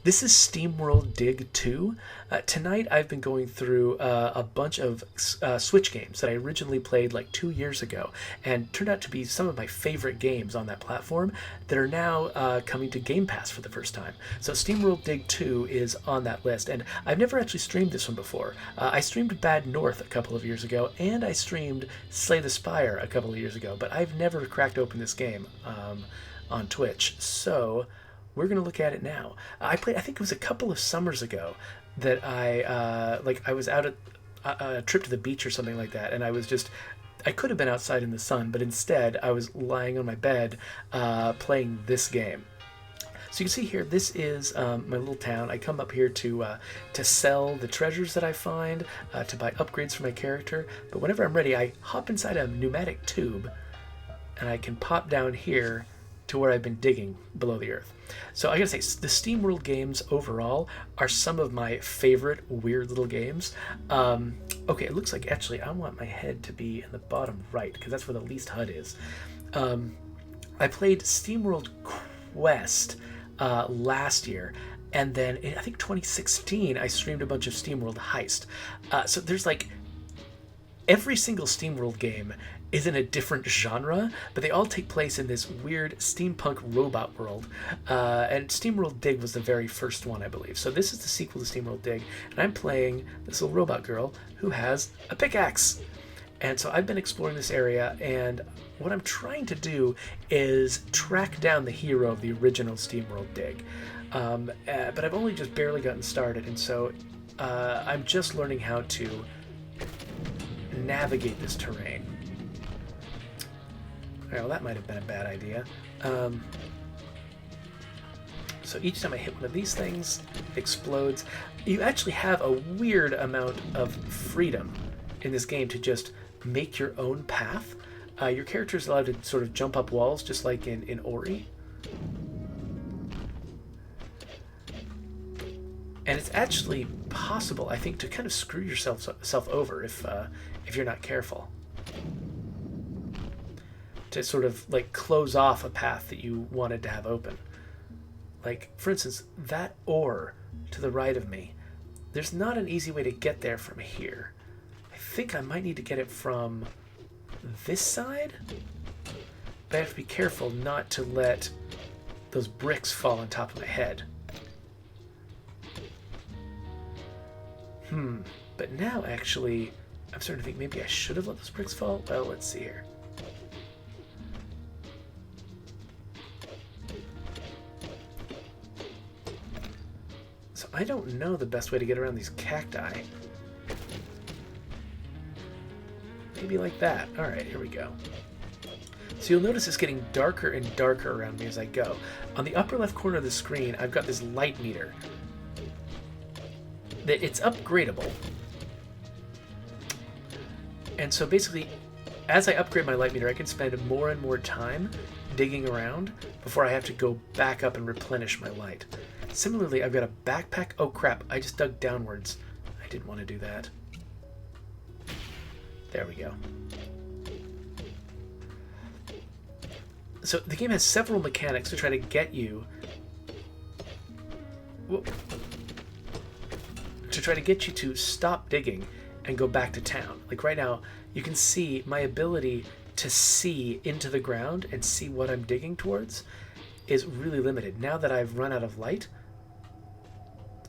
This is SteamWorld Dig 2. Tonight I've been going through a bunch of Switch games that I originally played like 2 years ago and turned out to be some of my favorite games on that platform that are now coming to Game Pass for the first time. So SteamWorld Dig 2 is on that list, and I've never actually streamed this one before. I streamed Bad North a couple of years ago, and I streamed Slay the Spire a couple of years ago, but I've never cracked open this game on Twitch. So we're going to look at it now. I think it was a couple of summers ago that I was out at a trip to the beach or something like that, and I could have been outside in the sun, but instead I was lying on my bed playing this game. So you can see here, this is my little town. I come up here to sell the treasures that I find, to buy upgrades for my character, but whenever I'm ready, I hop inside a pneumatic tube, and I can pop down here to where I've been digging below the earth. So I gotta say, the SteamWorld games overall are some of my favorite weird little games. Okay, it looks like actually I want my head to be in the bottom right because that's where the least HUD is. I played SteamWorld Quest last year, and then in, I think 2016 I streamed a bunch of SteamWorld Heist. So there's like every single SteamWorld game is in a different genre, but they all take place in this weird steampunk robot world. And SteamWorld Dig was the very first one, I believe. So this is the sequel to SteamWorld Dig, and I'm playing this little robot girl who has a pickaxe. And so I've been exploring this area, and what I'm trying to do is track down the hero of the original SteamWorld Dig. But I've only just barely gotten started, and so I'm just learning how to navigate this terrain. Well, that might have been a bad idea. So each time I hit one of these things, it explodes. You actually have a weird amount of freedom in this game to just make your own path. Your character is allowed to sort of jump up walls, just like in Ori. And it's actually possible, I think, to kind of screw yourself over if you're not careful. To sort of like close off a path that you wanted to have open. Like, for instance, that ore to the right of me, there's not an easy way to get there from here. I think I might need to get it from this side, but I have to be careful not to let those bricks fall on top of my head. But now actually, I'm starting to think maybe I should have let those bricks fall. Well, let's see here. So I don't know the best way to get around these cacti. Maybe like that. All right, here we go. So you'll notice it's getting darker and darker around me as I go. On the upper left corner of the screen, I've got this light meter. It's upgradable. And so basically, as I upgrade my light meter, I can spend more and more time digging around before I have to go back up and replenish my light. Similarly, I've got a backpack. Oh crap, I just dug downwards. I didn't want to do that. There we go. So the game has several mechanics to try to get you... to try to get you to stop digging and go back to town. Like right now, you can see my ability to see into the ground and see what I'm digging towards is really limited. Now that I've run out of light,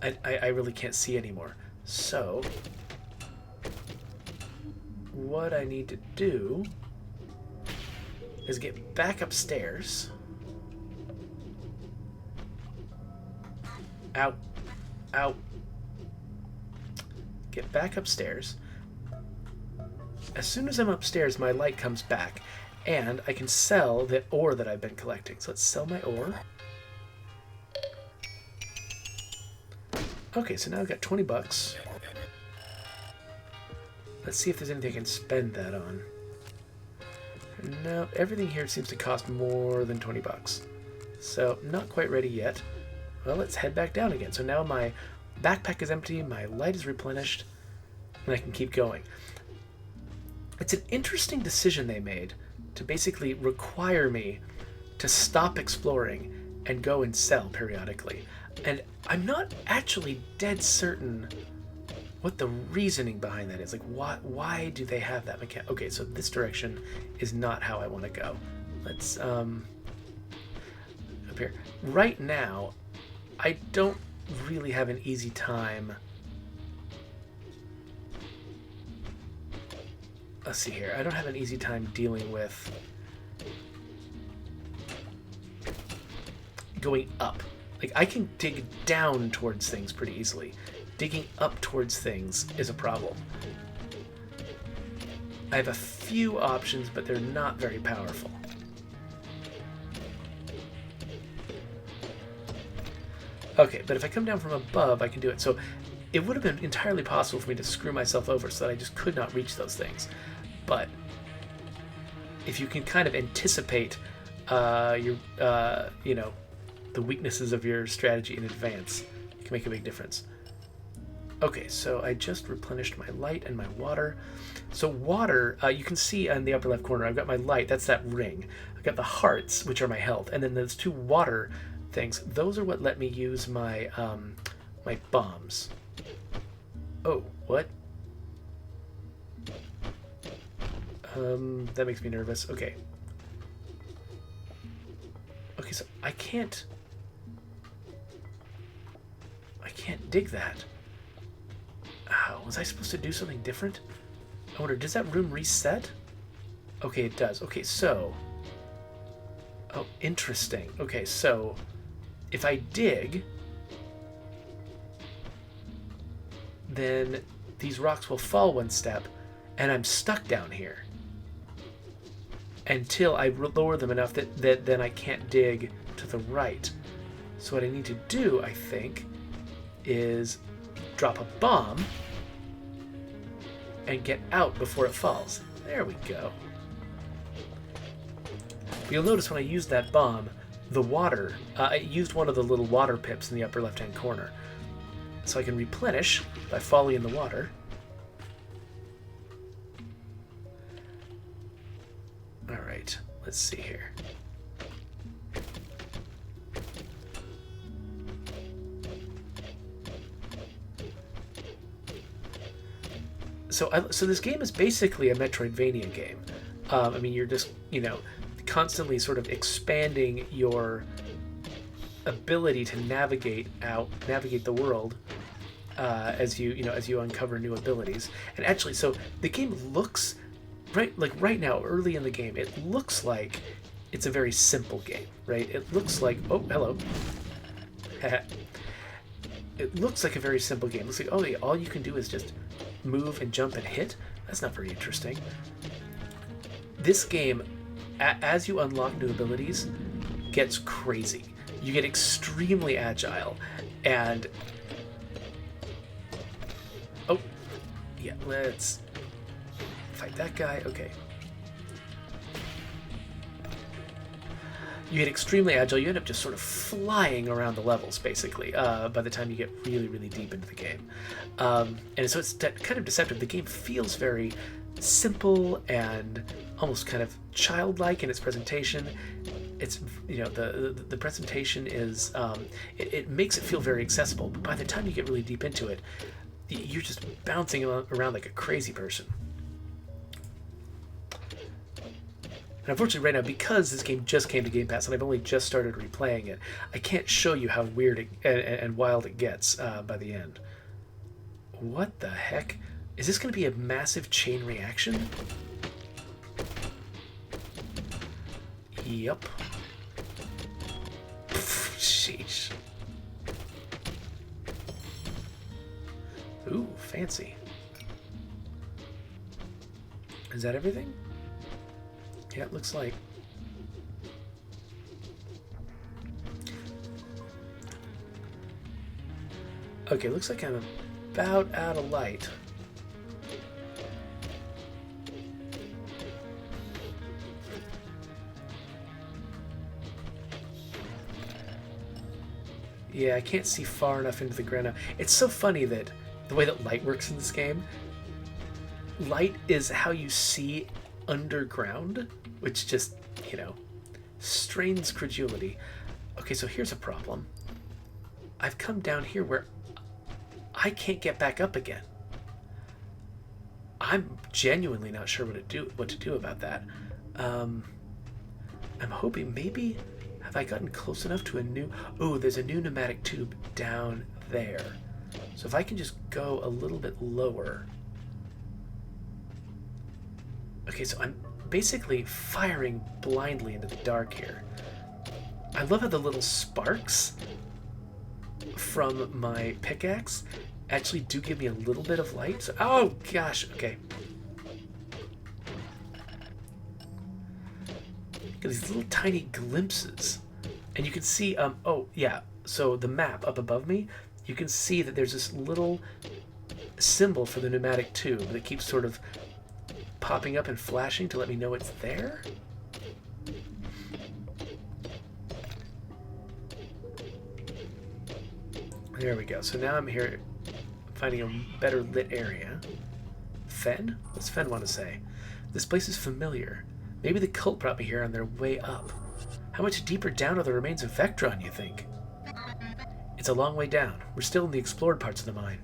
I really can't see anymore. So what I need to do is get back upstairs. Ow. Ow. Get back upstairs. As soon as I'm upstairs, my light comes back, and I can sell the ore that I've been collecting. So let's sell my ore. Okay, so now I've got 20 bucks. Let's see if there's anything I can spend that on. No, everything here seems to cost more than 20 bucks. So, not quite ready yet. Well, let's head back down again. So now my backpack is empty, my light is replenished, and I can keep going. It's an interesting decision they made to basically require me to stop exploring and go and sell periodically. And I'm not actually dead certain what the reasoning behind that is. Like, why do they have that mechanic? Okay, so this direction is not how I want to go. Let's, up here. Right now, I don't really have an easy time. Let's see here. I don't have an easy time dealing with going up. Like, I can dig down towards things pretty easily. Digging up towards things is a problem. I have a few options, but they're not very powerful. Okay, but if I come down from above, I can do it. So it would have been entirely possible for me to screw myself over so that I just could not reach those things. But if you can kind of anticipate your, you know, the weaknesses of your strategy in advance, it can make a big difference. Okay, so I just replenished my light and my water. So water, you can see in the upper left corner, I've got my light, that's that ring. I've got the hearts, which are my health, and then those two water things, those are what let me use my, my bombs. Oh, what? That makes me nervous. Okay. Okay, so I can't dig that. Oh, was I supposed to do something different? I wonder, does that room reset? Okay, it does. Okay, so... Oh, interesting. Okay, so... If I dig... Then these rocks will fall one step, and I'm stuck down here. Until I lower them enough that then I can't dig to the right. So what I need to do, I think, is drop a bomb and get out before it falls. There we go. But you'll notice when I used that bomb, the water, I used one of the little water pips in the upper left-hand corner. So I can replenish by falling in the water. All right, let's see here. So this game is basically a Metroidvania game. I mean, you're just, you know, constantly sort of expanding your ability to navigate the world as you uncover new abilities. And actually, so the game looks right now, early in the game, it looks like it's a very simple game, right? It looks like, oh, hello. It looks like a very simple game. It looks like, oh, all you can do is just move and jump and hit. That's not very interesting. This game, as you unlock new abilities, gets crazy. You get extremely agile, and oh, yeah, let's fight that guy. Okay. You get extremely agile. You end up just sort of flying around the levels, basically, by the time you get really, really deep into the game. And so it's kind of deceptive. The game feels very simple and almost kind of childlike in its presentation. It's, you know, the presentation is, it makes it feel very accessible, but by the time you get really deep into it, you're just bouncing around like a crazy person. And unfortunately right now, because this game just came to Game Pass and I've only just started replaying it, I can't show you how weird and wild it gets by the end. What the heck? Is this going to be a massive chain reaction? Yep. Sheesh. Ooh, fancy. Is that everything? Yeah, it looks like. Okay, looks like I'm about out of light. Yeah, I can't see far enough into the ground now. It's so funny that the way that light works in this game, light is how you see underground, which just, you know, strains credulity. Okay, so here's a problem. I've come down here where I can't get back up again. I'm genuinely not sure what to do about that. I'm hoping maybe, have I gotten close enough to a new... Oh, there's a new pneumatic tube down there. So if I can just go a little bit lower... Okay, so I'm basically firing blindly into the dark here. I love how the little sparks from my pickaxe actually do give me a little bit of light. So, oh gosh, okay. Look at these little tiny glimpses. And you can see, oh yeah, so the map up above me, you can see that there's this little symbol for the pneumatic tube that keeps sort of popping up and flashing to let me know it's there. There we go. So now I'm here finding a better lit area. Fen? What's Fen want to say? This place is familiar. Maybe the cult brought me here on their way up. How much deeper down are the remains of Vectron, you think? It's a long way down. We're still in the explored parts of the mine.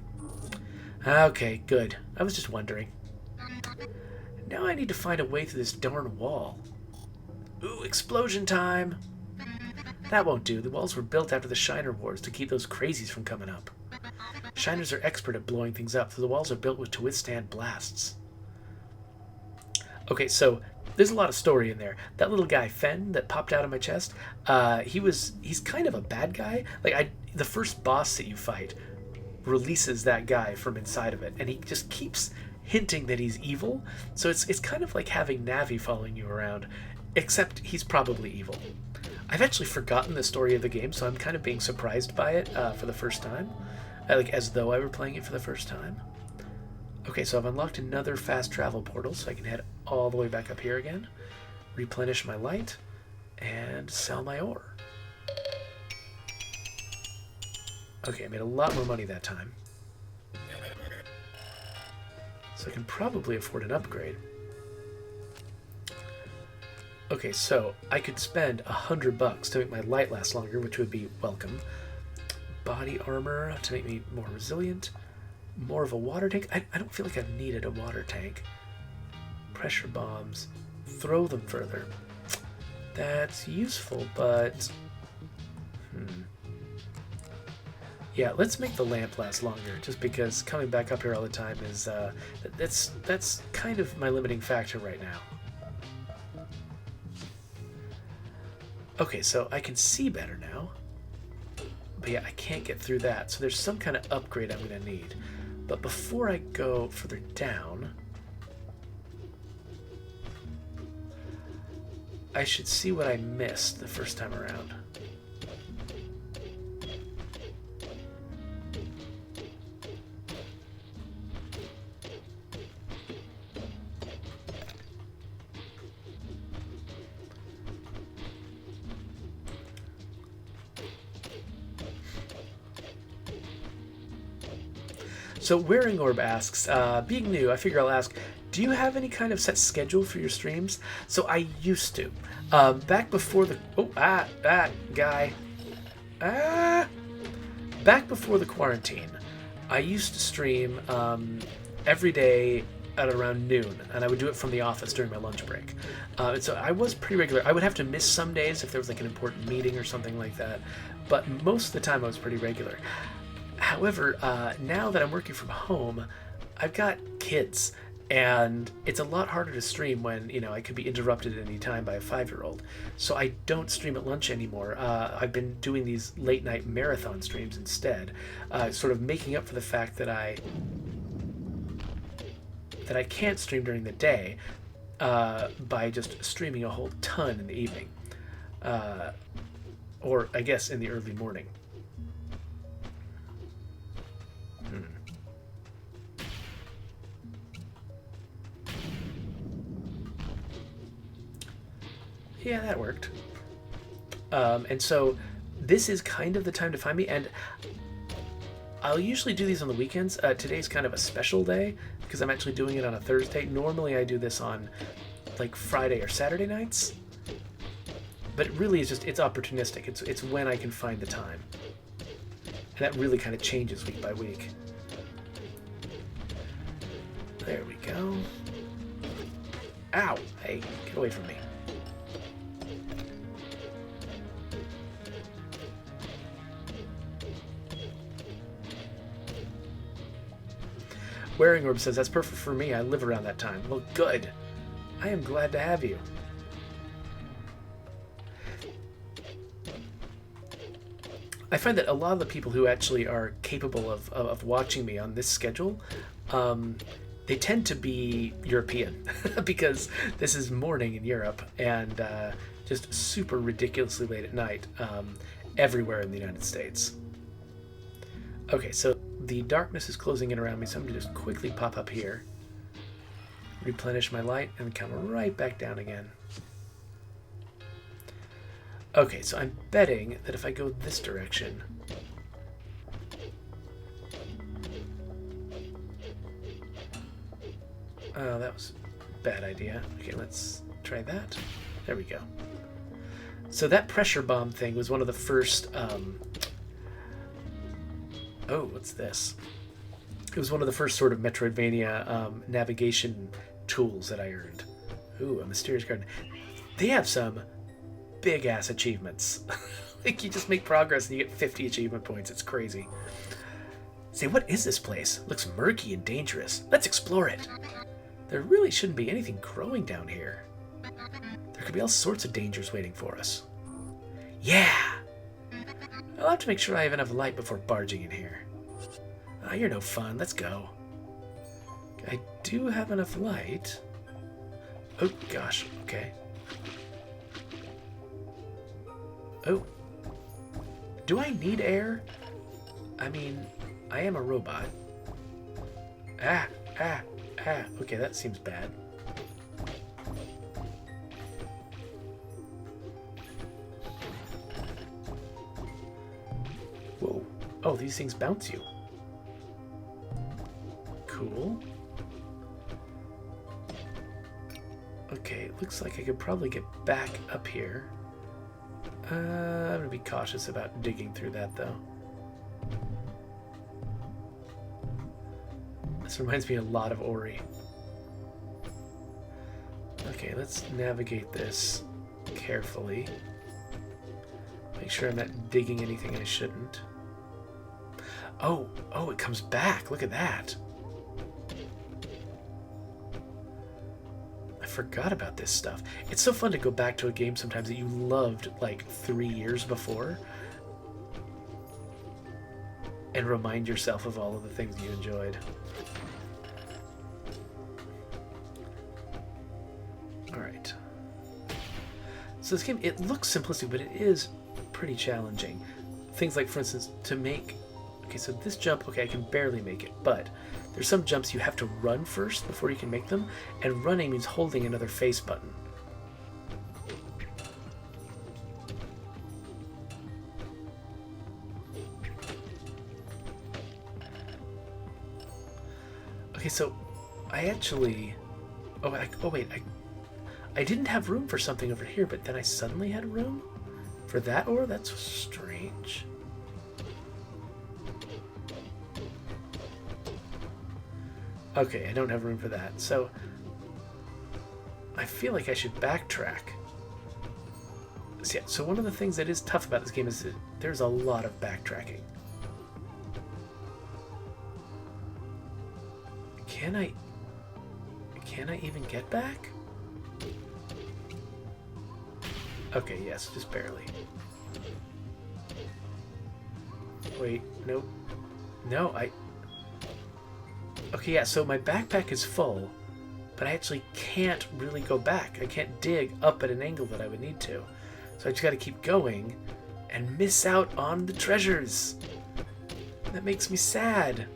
Okay, good. I was just wondering. Now I need to find a way through this darn wall. Ooh, explosion time! That won't do. The walls were built after the Shiner Wars to keep those crazies from coming up. Shiners are expert at blowing things up, so the walls are built to withstand blasts. Okay, so there's a lot of story in there. That little guy, Fen, that popped out of my chest, he's kind of a bad guy. Like, the first boss that you fight releases that guy from inside of it, and he just keeps hinting that he's evil. So it's kind of like having Navi following you around, except he's probably evil. I've actually forgotten the story of the game, so I'm kind of being surprised by it for the first time. Like, as though I were playing it for the first time. Okay, so I've unlocked another fast travel portal, so I can head all the way back up here again, replenish my light, and sell my ore. Okay, I made a lot more money that time. So I can probably afford an upgrade. Okay, so I could spend $100 to make my light last longer, which would be welcome. Body armor to make me more resilient. More of a water tank. I don't feel like I've needed a water tank. Pressure bombs. Throw them further. That's useful, but... Yeah, let's make the lamp last longer, just because coming back up here all the time is... that's kind of my limiting factor right now. Okay, so I can see better now. But yeah, I can't get through that. So there's some kind of upgrade I'm going to need. But before I go further down, I should see what I missed the first time around. So Wearing Orb asks, being new, I figure I'll ask, do you have any kind of set schedule for your streams? So I used to. Back before the... Oh, guy. Back before the quarantine, I used to stream every day at around noon, and I would do it from the office during my lunch break. And so I was pretty regular. I would have to miss some days if there was like an important meeting or something like that, but most of the time I was pretty regular. However, now that I'm working from home, I've got kids, and it's a lot harder to stream when, you know, I could be interrupted at any time by a 5-year-old. So I don't stream at lunch anymore. I've been doing these late night marathon streams instead, sort of making up for the fact that I can't stream during the day by just streaming a whole ton in the evening, or I guess in the early morning. Yeah, that worked. And so this is kind of the time to find me, and I'll usually do these on the weekends. Today's kind of a special day because I'm actually doing it on a Thursday. Normally I do this on like Friday or Saturday nights, but it really is just, it's opportunistic. It's when I can find the time. And that really kind of changes week by week. There we go. Ow! Hey, get away from me. Wearing Orb says, that's perfect for me. I live around that time. Well, good. I am glad to have you. I find that a lot of the people who actually are capable of watching me on this schedule, they tend to be European because this is morning in Europe and just super ridiculously late at night everywhere in the United States. Okay, so the darkness is closing in around me, so I'm going to just quickly pop up here, replenish my light, and come right back down again. Okay, so I'm betting that if I go this direction... Oh, that was a bad idea. Okay, let's try that. There we go. So that pressure bomb thing was one of the first... Oh, what's this? It was one of the first sort of Metroidvania navigation tools that I earned. Ooh, a mysterious garden. They have some big-ass achievements. Like, you just make progress and you get 50 achievement points. It's crazy. Say, what is this place? Looks murky and dangerous. Let's explore it. There really shouldn't be anything growing down here. There could be all sorts of dangers waiting for us. Yeah! I'll have to make sure I have enough light before barging in here. Ah, you're no fun. Let's go. I do have enough light. Oh, gosh. Okay. Oh. Do I need air? I mean, I am a robot. Ah. Okay, that seems bad. Whoa. Oh, these things bounce you. Cool. Okay, it looks like I could probably get back up here. I'm gonna be cautious about digging through that, though. This reminds me a lot of Ori. Okay, let's navigate this carefully. Make sure I'm not digging anything I shouldn't. Oh, it comes back. Look at that. I forgot about this stuff. It's so fun to go back to a game sometimes that you loved like 3 years before and remind yourself of all of the things you enjoyed. Alright. So this game, it looks simplistic, but it is pretty challenging. Things like, for instance, to make... Okay, so this jump, okay, I can barely make it, but there's some jumps you have to run first before you can make them, and running means holding another face button. Okay, so I actually... I didn't have room for something over here, but then I suddenly had room for that ore? That's strange. Okay, I don't have room for that, so I feel like I should backtrack. So one of the things that is tough about this game is that there's a lot of backtracking. Can I even get back? Okay, yes, just barely. Wait, nope. No, Okay, yeah, so my backpack is full, but I actually can't really go back. I can't dig up at an angle that I would need to. So I just gotta keep going and miss out on the treasures. That makes me sad.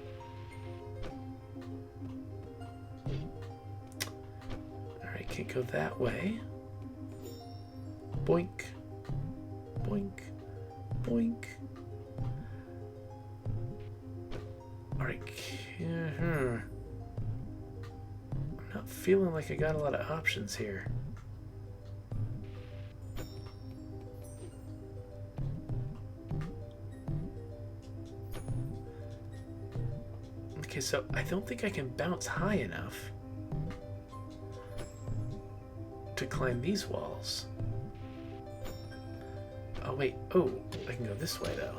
Alright, can't go that way. Boink. Boink. Boink. Alright. I'm not feeling like I got a lot of options here. Okay, so I don't think I can bounce high enough to climb these walls. Oh, wait. Oh, I can go this way, though.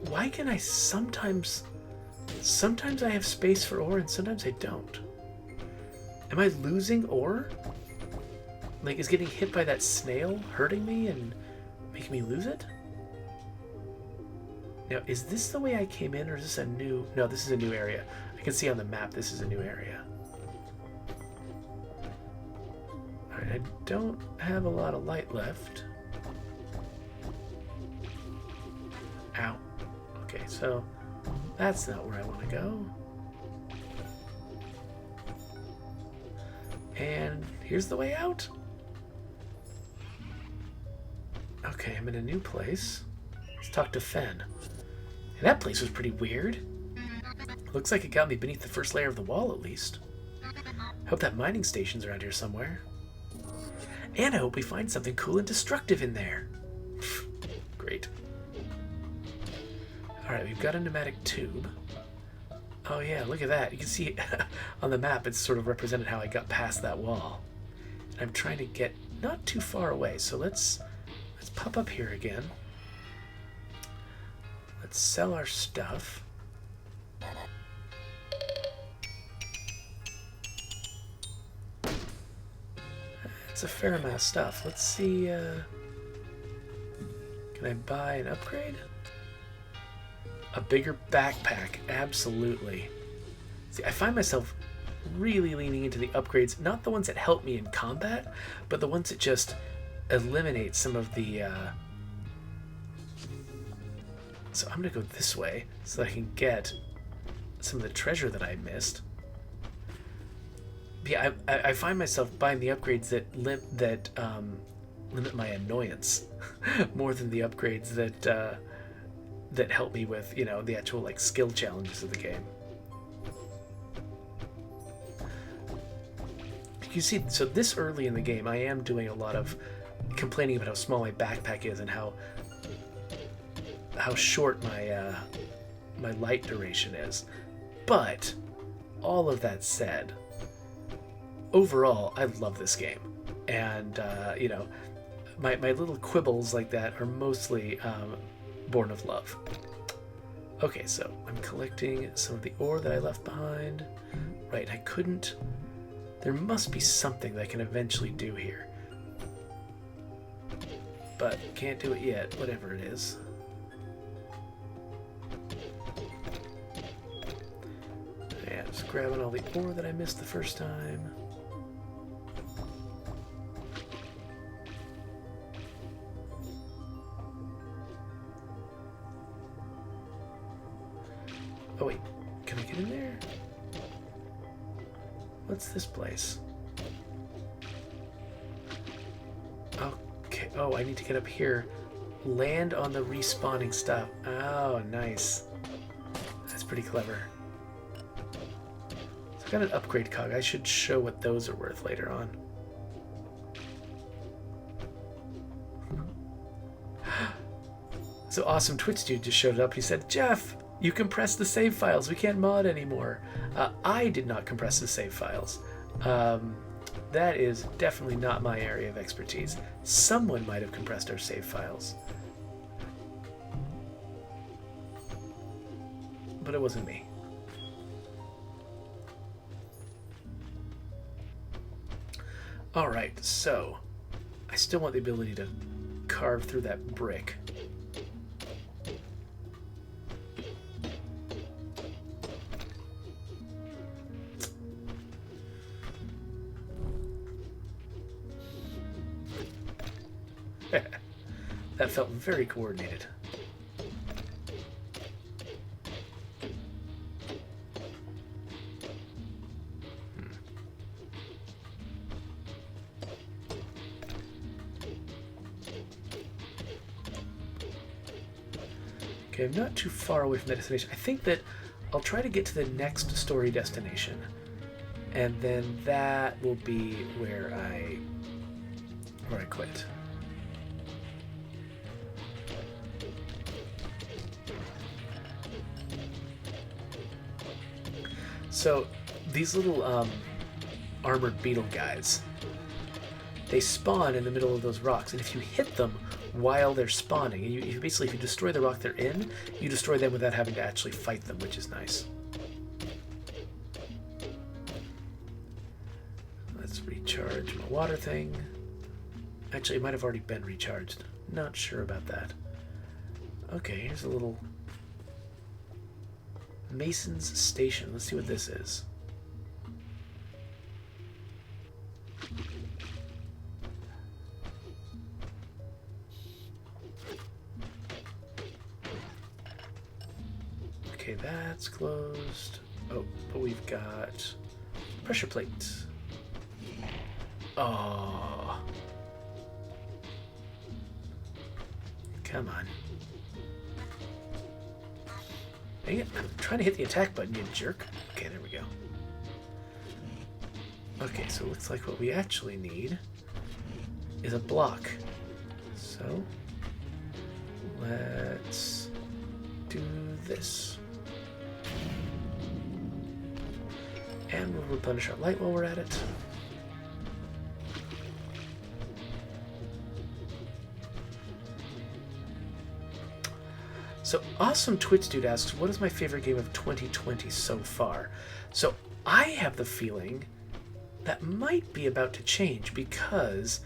Why can I sometimes I have space for ore and sometimes I don't? Am I losing ore? Like, is getting hit by that snail hurting me and making me lose it? Now, is this the way I came in, or is this a new... No, this is a new area. I can see on the map this is a new area. Alright, I don't have a lot of light left. Ow. Okay, so that's not where I want to go. And here's the way out. Okay, I'm in a new place. Let's talk to Fen. And that place was pretty weird. Looks like it got me beneath the first layer of the wall, at least. Hope that mining station's around here somewhere. And I hope we find something cool and destructive in there. Great. Alright, we've got a pneumatic tube. Oh yeah, look at that. You can see on the map it's sort of represented how I got past that wall. And I'm trying to get not too far away, so let's pop up here again. Let's sell our stuff. It's a fair amount of stuff. Let's see, can I buy an upgrade? A bigger backpack, absolutely. See, I find myself really leaning into the upgrades, not the ones that help me in combat, but the ones that just eliminate some of the, So I'm gonna go this way so that I can get some of the treasure that I missed. But yeah, I find myself buying the upgrades that limit my annoyance more than the upgrades that help me with, you know, the actual like skill challenges of the game. You see, so this early in the game, I am doing a lot of complaining about how small my backpack is and how short my light duration is. But all of that said, overall, I love this game, and you know, my little quibbles like that are mostly born of love. Okay, so I'm collecting some of the ore that I left behind. Right, I couldn't... There must be something that I can eventually do here. But can't do it yet, whatever it is. Yeah, just grabbing all the ore that I missed the first time. Oh wait, can I get in there? What's this place? Okay, oh, I need to get up here. Land on the respawning stuff. Oh, nice. That's pretty clever. So I got an upgrade cog. I should show what those are worth later on. So awesome Twitch dude just showed up. He said, Jeff, you compressed the save files. We can't mod anymore. I did not compress the save files. That is definitely not my area of expertise. Someone might have compressed our save files. But it wasn't me. Alright, so I still want the ability to carve through that brick. That felt very coordinated. Okay, I'm not too far away from the destination. I think that I'll try to get to the next story destination. And then that will be where I quit. So these little armored beetle guys, they spawn in the middle of those rocks, and if you hit them while they're spawning, and you basically, if you destroy the rock they're in, you destroy them without having to actually fight them, which is nice. Let's recharge my water thing. Actually, it might have already been recharged. Not sure about that. Okay, here's a little Mason's Station. Let's see what this is. Okay, that's closed. Oh, but we've got pressure plates. Oh. Come on. Dang it, I'm trying to hit the attack button, you jerk. Okay, there we go. Okay, so it looks like what we actually need is a block. So, let's do this. And we'll replenish our light while we're at it. So Awesome Twitch Dude asks, what is my favorite game of 2020 so far? So I have the feeling that might be about to change because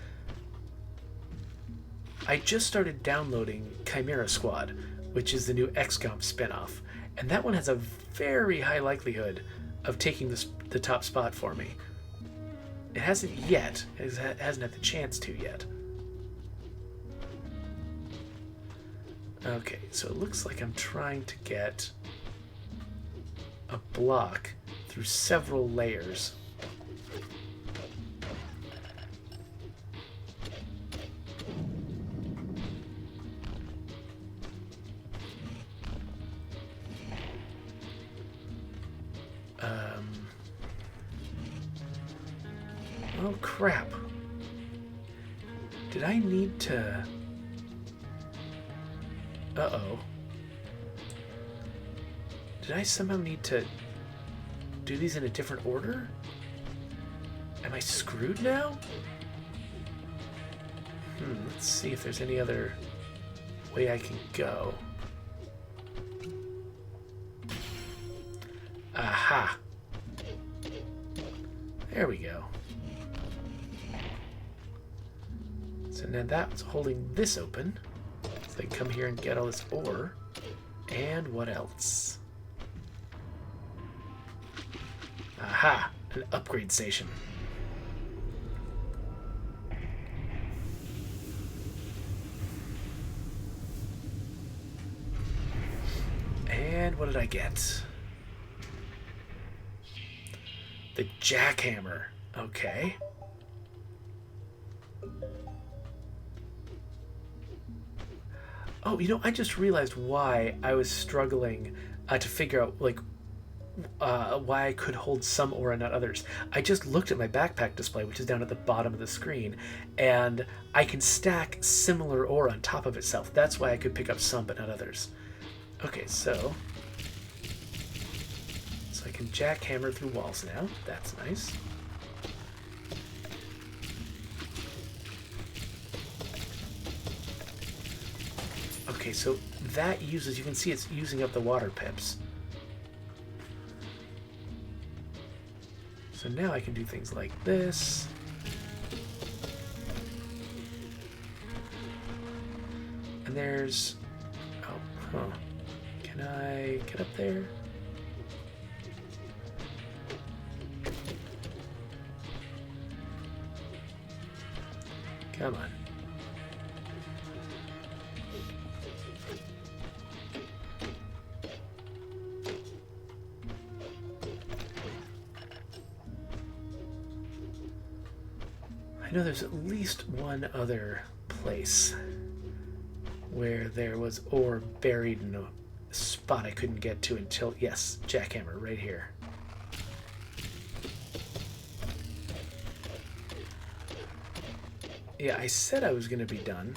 I just started downloading Chimera Squad, which is the new XCOM spinoff, and that one has a very high likelihood of taking the top spot for me. It hasn't yet. It hasn't had the chance to yet. Okay, so it looks like I'm trying to get a block through several layers. Oh crap. Did I need to... Uh-oh. Did I somehow need to do these in a different order? Am I screwed now? Let's see if there's any other way I can go. Aha! There we go. So now that's holding this open. So I can come here and get all this ore. And what else? Aha! An upgrade station. And what did I get? The jackhammer. Okay. Oh, you know, I just realized why I was struggling to figure out, like, why I could hold some ore and not others. I just looked at my backpack display, which is down at the bottom of the screen, and I can stack similar ore on top of itself. That's why I could pick up some but not others. Okay, so I can jackhammer through walls now. That's nice. Okay, so that uses, you can see it's using up the water pips. So now I can do things like this. And there's, oh, huh. Can I get up there? Come on. I know there's at least one other place where there was ore buried in a spot I couldn't get to until, yes, jackhammer right here. Yeah, I said I was going to be done,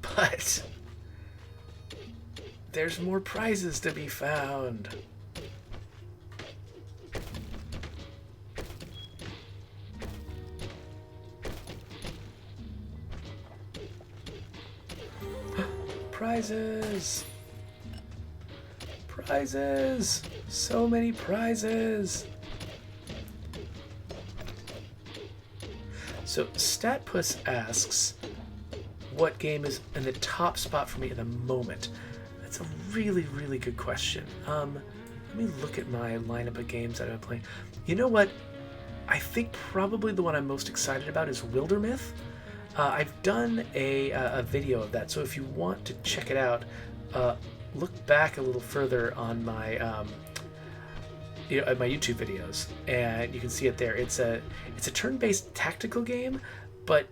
but there's more prizes to be found. Prizes! Prizes! So many prizes! So Statpuss asks, what game is in the top spot for me at the moment? That's a really, really good question. Let me look at my lineup of games that I've been playing. You know what? I think probably the one I'm most excited about is Wildermyth. I've done a video of that, so if you want to check it out, look back a little further on my at my YouTube videos, and you can see it there. It's a turn-based tactical game, but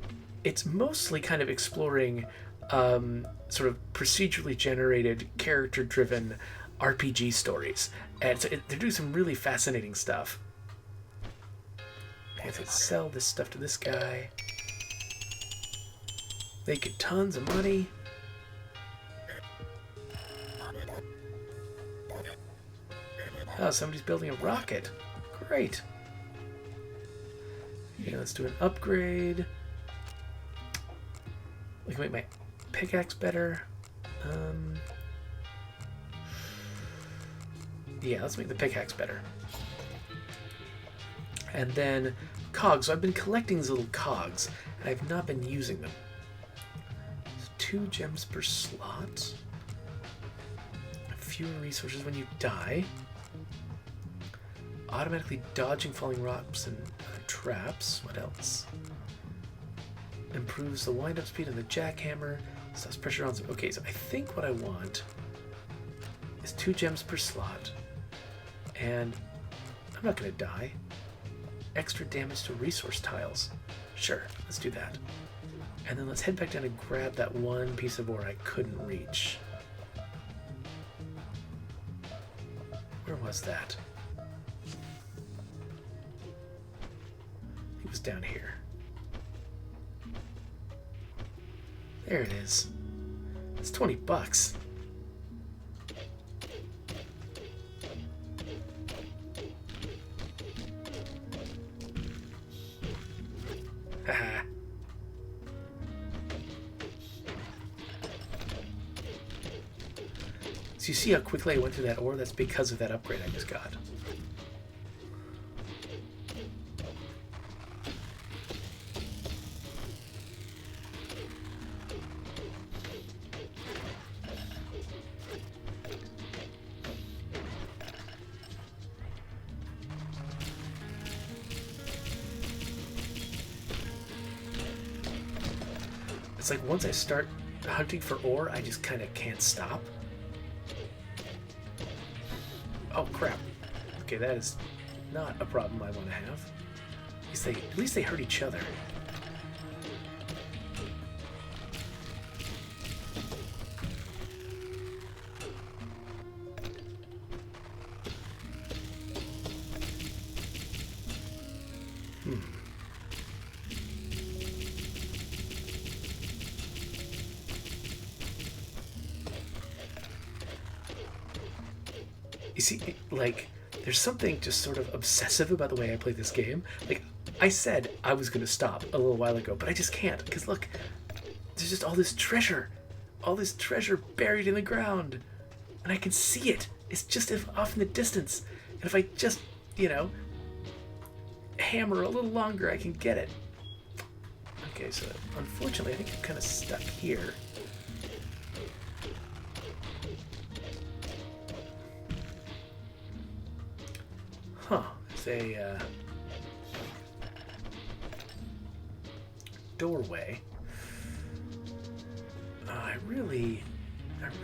it's mostly kind of exploring sort of procedurally generated, character-driven RPG stories, and so they're doing some really fascinating stuff. I have to sell this stuff to this guy. Making tons of money. Oh, somebody's building a rocket. Great. Okay, let's do an upgrade. We can make my pickaxe better. Yeah, let's make the pickaxe better. And then cogs. So I've been collecting these little cogs, and I've not been using them. 2 gems per slot. Fewer resources when you die. Automatically dodging falling rocks and traps. What else? Improves the wind-up speed of the jackhammer. Stops pressure on some. Okay, so I think what I want is 2 gems per slot. And I'm not going to die. Extra damage to resource tiles. Sure, let's do that. And then let's head back down and grab that one piece of ore I couldn't reach. Where was that? It was down here. There it is. It's $20. Haha. So you see how quickly I went through that ore? That's because of that upgrade I just got. It's like once I start hunting for ore, I just kind of can't stop. Oh crap. Okay, that is not a problem I want to have. At least they hurt each other. You see, like, there's something just sort of obsessive about the way I play this game. Like, I said I was going to stop a little while ago, but I just can't. Because, look, there's just all this treasure buried in the ground. And I can see it. It's just off in the distance. And if I just, hammer a little longer, I can get it. Okay, so unfortunately, I think I'm kind of stuck here. Huh, there's a doorway. I really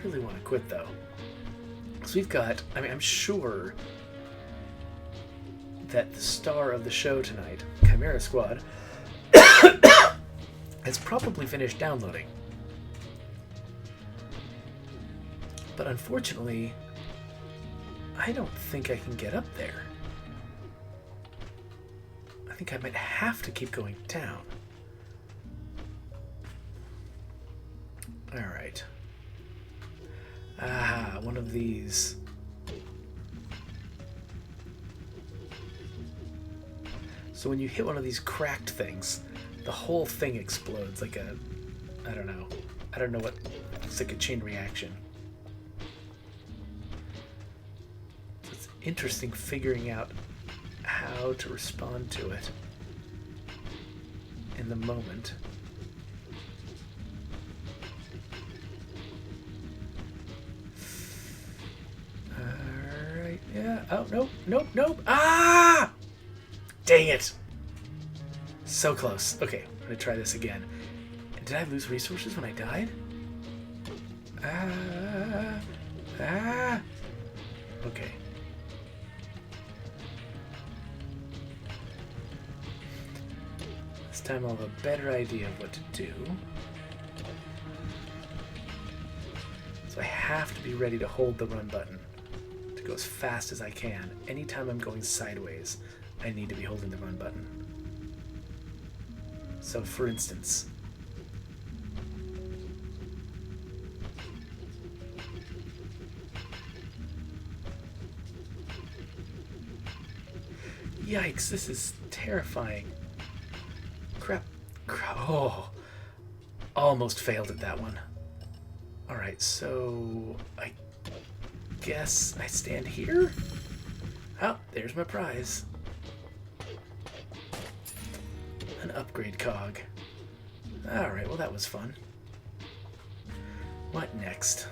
want to quit though. So we've got, I'm sure that the star of the show tonight, Chimera Squad, has probably finished downloading. But unfortunately, I don't think I can get up there. I think I might have to keep going down. Alright. Ah, one of these. So when you hit one of these cracked things, the whole thing explodes like a... I don't know what... It's like a chain reaction. So it's interesting figuring out how to respond to it in the moment. Alright, yeah. Oh, nope, nope, nope. Ah! Dang it! So close. Okay, I'm gonna try this again. Did I lose resources when I died? Okay. This time I'll have a better idea of what to do. So I have to be ready to hold the run button to go as fast as I can. Anytime I'm going sideways, I need to be holding the run button. So for instance, yikes, this is terrifying. Crap. Oh, almost failed at that one. Alright, so I guess I stand here? Oh, there's my prize. An upgrade cog. Alright, well that was fun. What next?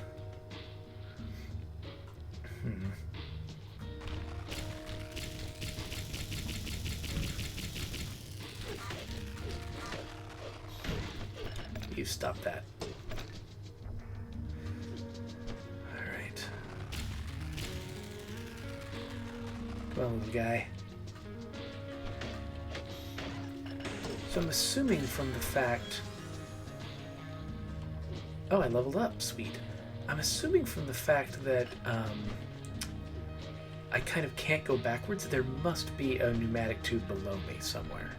You stop that. Alright. Come on, little guy. So I'm assuming from the fact... Oh, I leveled up. Sweet. I'm assuming from the fact that I kind of can't go backwards, there must be a pneumatic tube below me somewhere.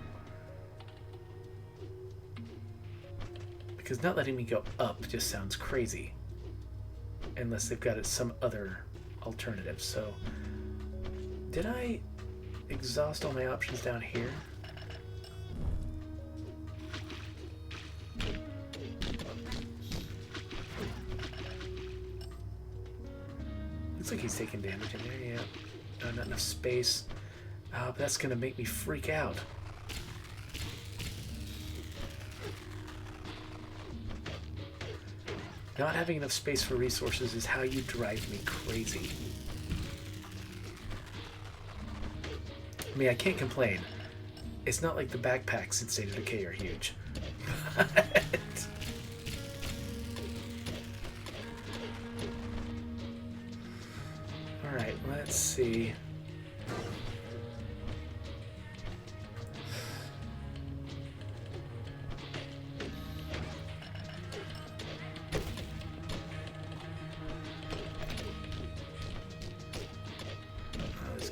Because not letting me go up just sounds crazy. Unless they've got some other alternative. So, did I exhaust all my options down here? Looks like he's taking damage in there, yeah. No, not enough space. Oh, but that's gonna make me freak out. Not having enough space for resources is how you drive me crazy. I mean, I can't complain. It's not like the backpacks in State of Decay are huge. Alright, let's see.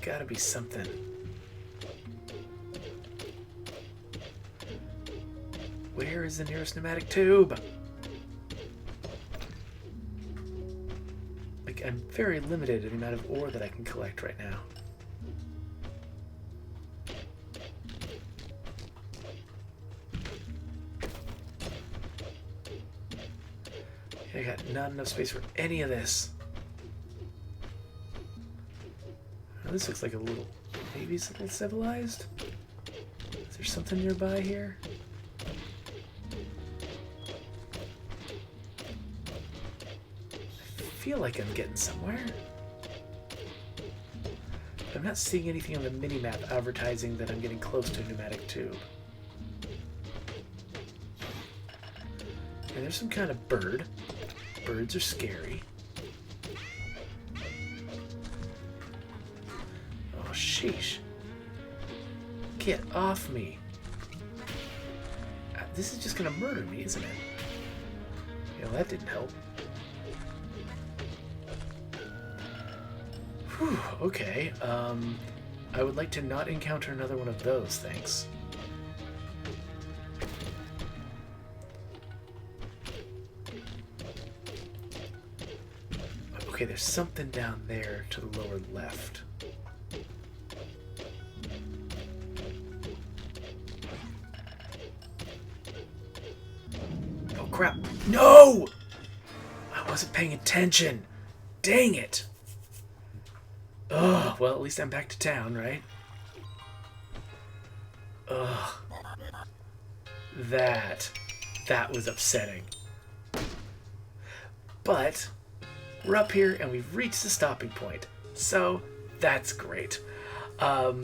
Gotta be something. Where is the nearest pneumatic tube? Like, I'm very limited in the amount of ore that I can collect right now. I got not enough space for any of this. This looks like a little, maybe it's a little civilized. Is there something nearby here? I feel like I'm getting somewhere. But I'm not seeing anything on the minimap advertising that I'm getting close to a pneumatic tube. And there's some kind of bird. Birds are scary. Sheesh. Get off me. This is just gonna murder me, isn't it? Yeah, well, that didn't help. Whew, okay. I would like to not encounter another one of those, thanks. Okay, there's something down there to the lower left. Oh crap. No! I wasn't paying attention. Dang it. Ugh, well, at least I'm back to town, right? Ugh. That was upsetting. But we're up here and we've reached the stopping point. So that's great. I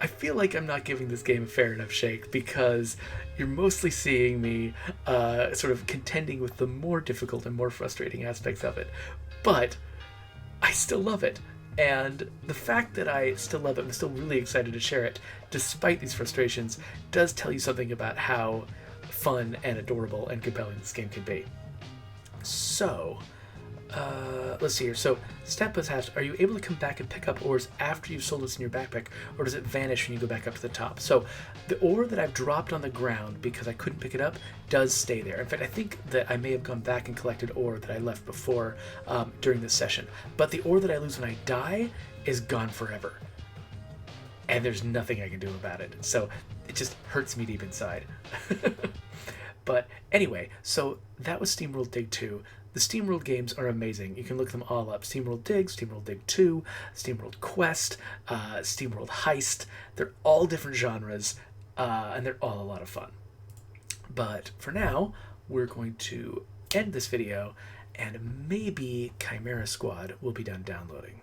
feel like I'm not giving this game a fair enough shake because you're mostly seeing me sort of contending with the more difficult and more frustrating aspects of it. But I still love it. And the fact that I still love it, I'm still really excited to share it, despite these frustrations, does tell you something about how fun and adorable and compelling this game can be. So, let's see here. So, Step was asked, are you able to come back and pick up ores after you've sold this in your backpack, or does it vanish when you go back up to the top? So, the ore that I've dropped on the ground because I couldn't pick it up does stay there. In fact, I think that I may have gone back and collected ore that I left before during this session. But the ore that I lose when I die is gone forever. And there's nothing I can do about it. So, it just hurts me deep inside. But anyway, so that was SteamWorld Dig 2. The SteamWorld games are amazing. You can look them all up. SteamWorld Dig, SteamWorld Dig 2, SteamWorld Quest, SteamWorld Heist. They're all different genres, and they're all a lot of fun. But for now, we're going to end this video, and maybe Chimera Squad will be done downloading.